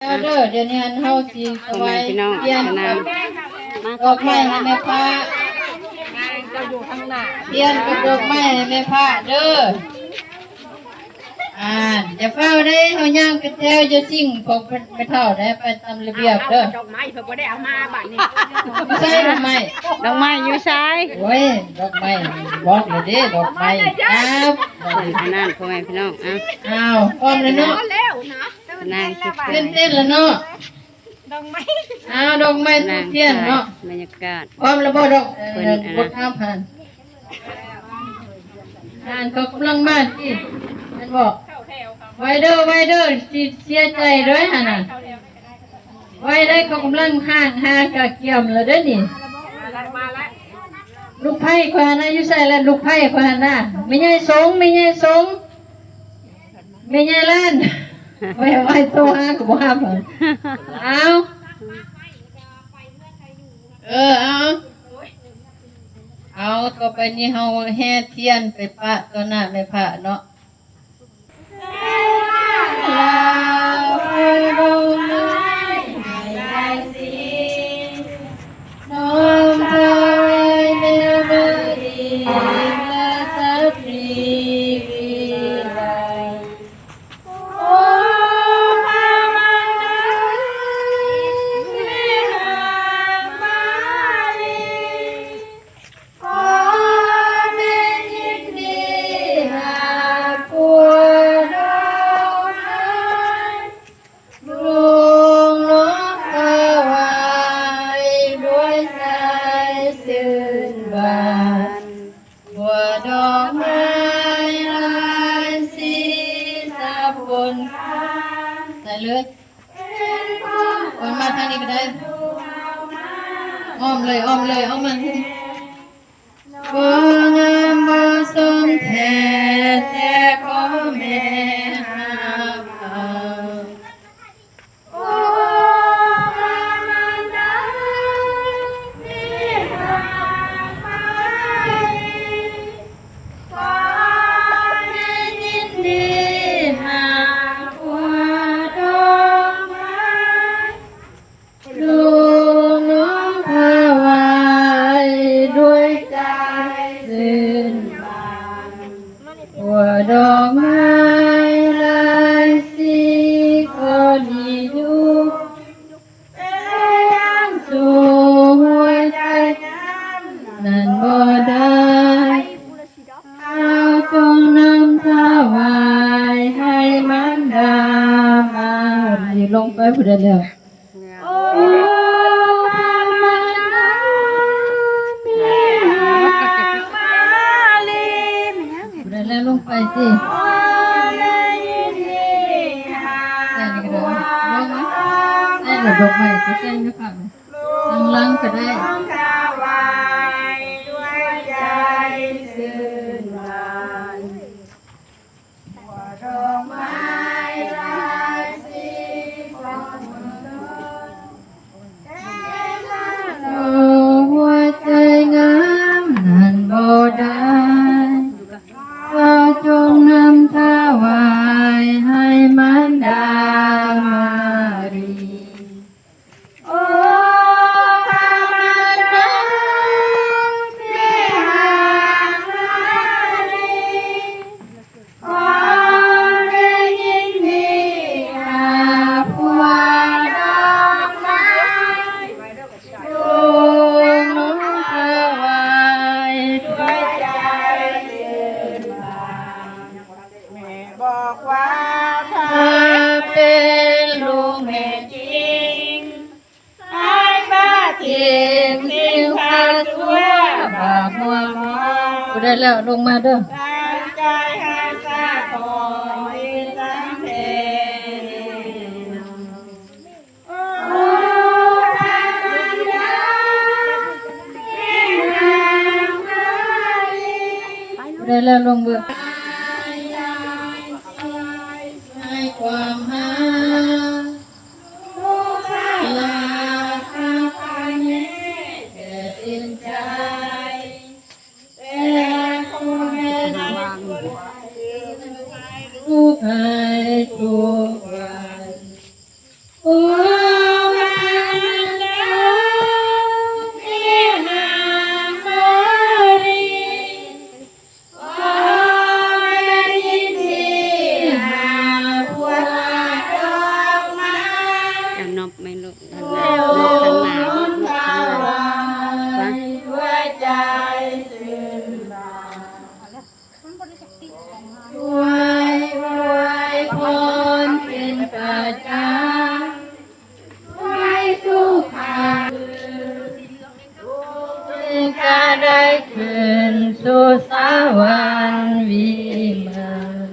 เด้อเดี๋ยวนี้เฮาสิสบายพี่น้อง เปลี่ยน นาง ดอกไม้ให้แม่พระเปลี่ยนกับดอกไม้ให้แม่พระเด้ออย่าเฝ้าได้เฮาย่างกระแถวจะสิ่งของไปเท่าได้ไปตามระเบียบเด้อดอกไม้เพิ่นบ่ได้เอามาบัดนี้ ไม่ใช่ดอกไม้ ดอกไม้อยู่ซ้าย โอ้ยดอกไม้บอกเลยเด้ดอกไม้ครับ อันนั้นพ่อแม่พี่น้องอ้าวพร้อมแล้วเนาะ แล้วนะ นางคิด เต้นแล้วเนาะ ดอกไม้ อ้าวดอกไม้ นาง เทียนเนาะ บรรยากาศ พร้อมแล้วบ่ดอกบทข้ามผ่านเขากำลังมาที่มันบอกไว้เด้อสิเสียใจด้วยหั่นน่ะไว้ได้เขากำลังห่างหากะเกี่ยมแล้วเด้อนี่ลูกไผ่ควานะอยู่ใส่แล้วลูกไผ่ควานะไม่ใช่สงไม่ใช่ล้านไว้โตหาก็บ่ห้ามเอาเอาต่อไปนี้เฮาแห่เทียนไปปะต่อหน้าแม่พระเนาะลาไปดงเลยได้สิน้อมถวายแม่บดีและสตรีวิไลโอ้พระมารดาแม่นางมาลีขอแม่ยินดีหาผัวดอกไม้ลุงน้องถวายด้วยใจซื่นบานบัวดอกไม้ลายสีสับบนข้างใส่เลยคนมาทางนี้ก็ได้อ้อมเลยอ้อมมาบ่งามบ่สมแท้แต่ขอแม่หาเอาโอ้พระมารดาแม่นางมาลีขอแม่ยินดีหาผัวดอกไม้ลูกน้องถวายด้วยใจซื่นบานผัวดอกไม้ลายสีก็ดีอยู่เป็นสู่หัวใจนั้นบ่ได้เอาจงนำถวายให้มันดามาดีลงไปพูดได้แล้วโอ้พระมารดาแม่นางมาลีพูดได้แล้วลงไปสิแต่นี่ก็ได้ลงไหมได้หรือดอกไม้ก็แจ้งด้วยค่ะตั้งลังก็ได้ โอ้หัวใจงามนั้นบ่ได้เราจงนำถวายให้มันดามารีโอ้พระมารดาแม่นางมาลีขอแม่ยินดีหาผัวดอกไม้ลูกน้องถวายด้วยใจซื่นบานแม่บอกว่าถ้าเป็นลูกแม่จริงให้บ้าทิ้งทิ้งพาชั่วบาปมัวมองได้แล้วลงมาเด้อตั้งใจให้ซาคอยตั้งเพลโอ้พระมารดาแม่นางมาลีได้แล้วลงเบื่อให้ความหาผู้ข้าลาข้าพันเน่เกิดสิ้นใจแต่ผู้แม่ทุกให้ทุกวันโอ้ วรรค์วิมาน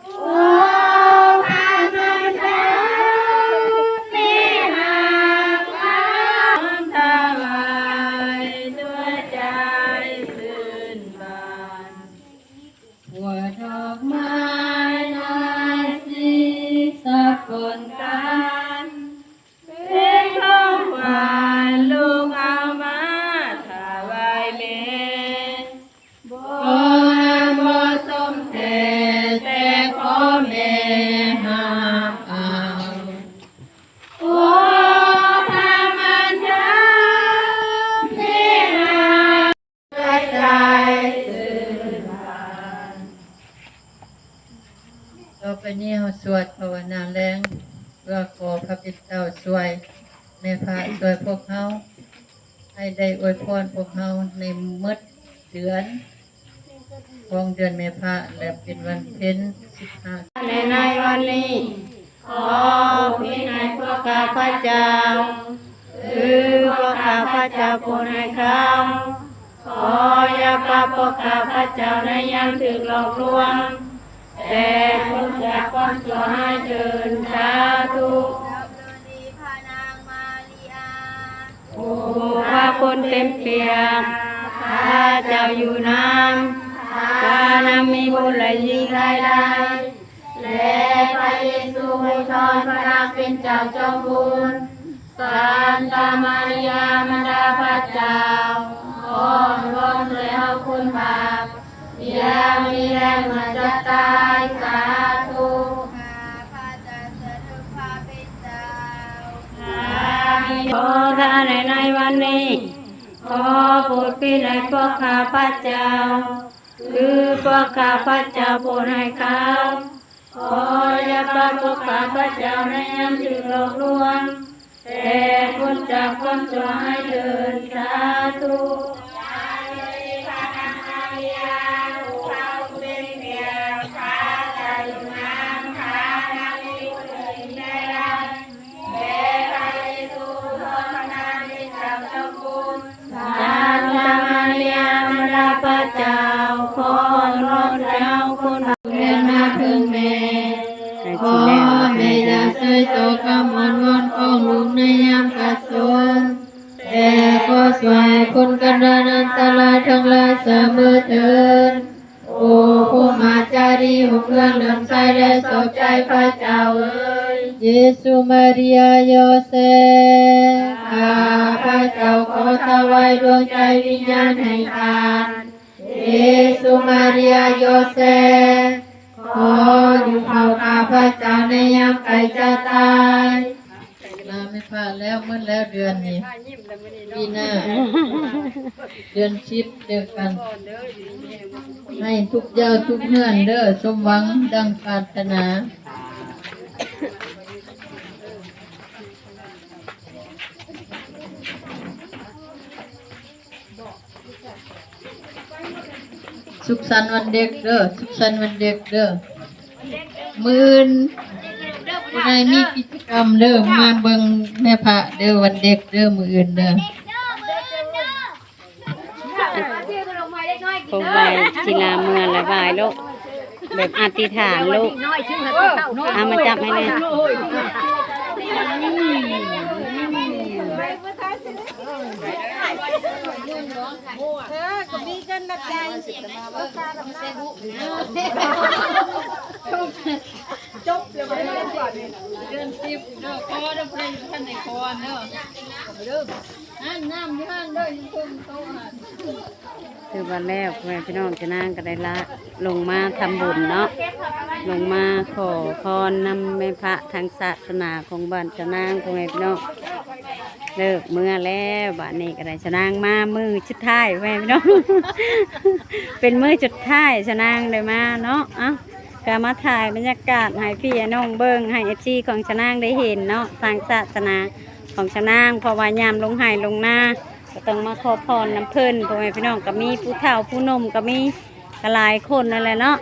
โอ้พระนันทามีหากความถวายด้วยใจซื่นบานหัวดอกไม้นาสีสักคนกันเป็นของหวานลูกเอามาถวายแม่บ่บ่สมแต่ขอแม่หาเอาโอ้พระมันดาแม่หาใจตื่นบานต่อไปนี้เราสวดภาวนาแรงเพื่อขอพระพิเจ้าช่วยแม่พระช่วยพวกเขาให้ได้อวยพรพวกเขาในมืดเดือนของเดือนเมษาและเป็นวันเพ็ญ15ในวันนี้ขอพินัยพวกข้าพเจ้าคือพวกข้าพเจ้าผู้ให้เขาขออย่าปราบพวกข้าพเจ้าในยามถึกหลอกลวงแต่พ้นจากความชั่วให้เดินสาธุโอ้พระคุณเต็มเปี่ยมข้าเจ้าอยู่น้ำข้านำมีบุญและยิ่งใดๆและพระเยซูให้ทอนพระนามเป็นเจ้าจอมบุญสันตามาริยามารดาพระเจ้าขอร้องช่วยเอาคุณบาปอย่ามีแรงเหมือนจะตายสาธุขอท่านในวันนี้ขอโปรดพิจารณาพวกข้าพเจ้าคือพวกข้าพเจ้าโปรดให้เขาขออย่าปราบพวกข้าพเจ้าในยามถึงหลอกลวงแต่พ้นจากความชั่วให้เดินสาธุพระเจ้าขอร้องเจ้าคนเรียนมาพึ่งแม่ขอแม่อย่าเสยโตคำอ่อนวอนของลูกในยามขัดสนแต่ขอช่วยคนกันดานอันตรายทั้งหลายเสมอเถิดโอ้ผู้มาจารีหุเรื่องเลื่อมใสและสอบใจพระเจ้าเอ๋ยเยซูมาริยาโยเซฟข้าพระเจ้าขอถวายดวงใจวิญญาณแห่งทานเยซูมาริยาโยเซฟขออยู่เฝ้าข้าพระเจ้าในยามใกล้จะตายลาไม่พลาดแล้วเมื่อแล้วเดือนนี้ปีหน้าเดือน10เจอกันให้ทุกเจ้าทุกเฮือนเด้อสมหวังดังปรารถนาสุขสันต์วันเด็กเด้อสุขสันต์วันเด็กเด้อมื้อผู้ใดมีกิจกรรมเด้อมาเบิ่งแม่พระเด้อวันเด็กเด้อมื้ออื่นเด้อคงไว้ศิลาเมืองและบายลูกแบบอธิษฐานลูกเอามาจับให้เลยก็มีกันนักใจจบเลยไม่ได้ก่อนเดือน10เด้อขอเด้อเพิ่นท่านในคอนเด้อเด้อน้ำอยู่หั่นเด้ออยู่เพิ่นโตหั่นคือวันแรกแม่พี่น้องจะนั่งก็ได้ละลงมาทำบุญเนาะลงมาขอพรนำแม่พระทางศาสนาของบ้านจะนั่งพ่อแม่พี่น้องเลิกเมื่อแล้วบ้านนี้ก็ได้จะนั่งมามือชุดท้ายแม่พี่น้อง เป็นมือจุดท้ายจะนั่งได้มาเนาะก็มาถ่ายบรรยากาศให้พี่น้องเบิ้งให้FCของชะนางได้เห็นเนาะทางศาสนาของชะนางเพราะว่ายามลงไห้ลงหน้าก็ต้องมาขอพรน้ำเพิ่นพ่อแม่พี่น้องก็มีผู้เฒ่าผู้นมก็มีหลายคนนั่นแหละเนาะ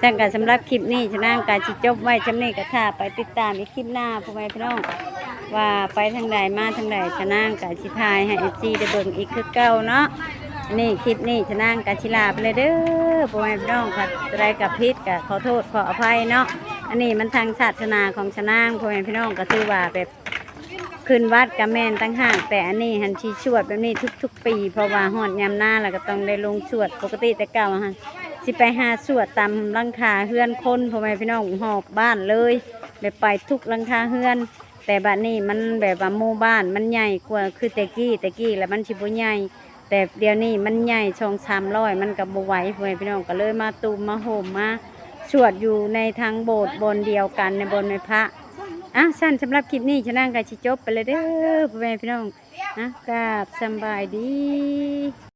แต่ก็สำหรับคลิปนี้ชะนางก็สิจบไว้จำนี้ก็ถ้าไปติดตามในคลิปหน้าพ่อแม่พี่น้องว่าไปทางใดมาทางใดชะนางก็สิทายให้FCได้เบิ่งอีกคือเก่าเนาะ นี่คลิปนี้จะนั่งกาชิลาไปเลยเด้อพ่อแม่พี่น้องค่ะอะไรกับพิษกับขอโทษขออภัยเนาะอันนี้มันทางศาสนาของชะนางพ่อแม่พี่น้องก็ถือว่าแบบขึ้นวัดกับแม่นตั้งห่างแต่อันนี้หันชีสวดแบบนี้ทุกๆปีเพราะว่าหอดยามหน้าแล้วก็ต้องได้ลงสวดปกติแต่เก่าฮะสิไปหาสวดตามหลังคาเฮือนคนพ่อแม่พี่น้องหอบบ้านเลยได้ไปทุกหลังคาเฮือนแต่บัดนี้มันแบบว่าหมู่บ้านมันใหญ่กว่าคือแต่กี้แล้วมันชิบุใหญ่แต่เดี๋ยวนี้มันใหญ่200-300มันกับบ่ไหวพ่อแม่พี่น้องก็เลยมาตูมมาโหมมาสวดอยู่ในทางโบสถ์บนเดียวกันในบนไม้พระอ่ะสั้นสำหรับคลิปนี้ชะนั่งกันชิจบไปเลยเด้อพ่อแม่พี่น้องนะกราบสำบายดี